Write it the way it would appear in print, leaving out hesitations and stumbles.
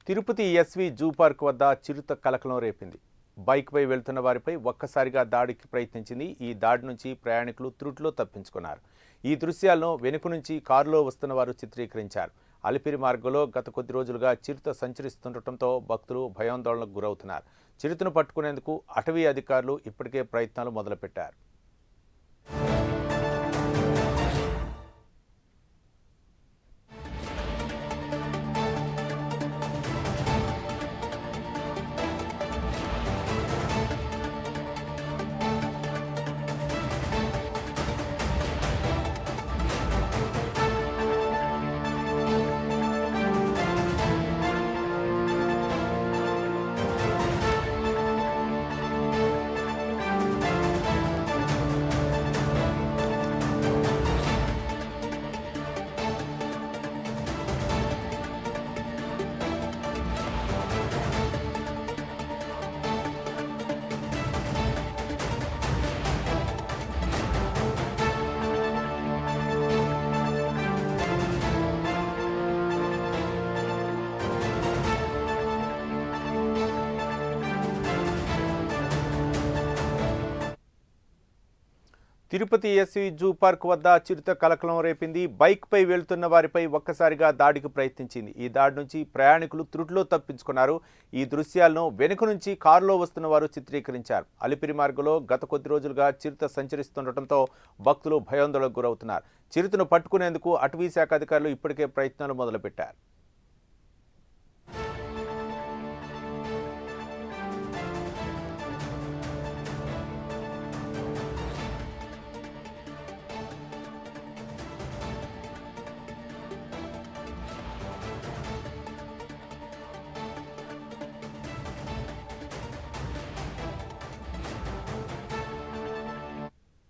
Tirupati SV zoo park వద్ద చిరుత కలకలం రేపింది. బైక్పై వెళ్తున్న వారిపై ఒక్కసారిగా దాడికి ప్రయత్నించింది. ఈ దాడి నుంచి ప్రయాణికులు త్రుటిలో తప్పించుకున్నారు. ఈ దృశ్యాలను వెనుక నుంచి కారులో వస్తున్న వారు చిత్రీకరించారు. అలిపిరి మార్గంలో గత కొద్ది రోజులుగా చిరుత సంచరిస్తుండటంతో భక్తులు భయాందోళనకు గురవుతున్నారు. చిరుతను పట్టుకునేందుకు అటవీ అధికారులు ఇప్పటికే ప్రయత్నాలు మొదలుపెట్టారు. తిరుపతి ఎస్వి జూ పార్క్ వద్ద చిరుత కలకలం రేపింది. బైక్పై వెళ్తున్న వారిపై ఒక్కసారిగా దాడికి ప్రయత్నించింది. ఈ దాడి నుంచి ప్రయాణికులు త్రుటిలో తప్పించుకున్నారు. ఈ దృశ్యాలను వెనుక నుంచి కారులో వస్తున్న వారు చిత్రీకరించారు. అలిపిరి మార్గంలో గత కొద్ది రోజులుగా చిరుత సంచరిస్తుండటంతో భక్తులు భయాందోళనకు గురవుతున్నారు. చిరుతను పట్టుకునేందుకు అటవీ శాఖ అధికారులు ఇప్పటికే ప్రయత్నాలు మొదలుపెట్టారు.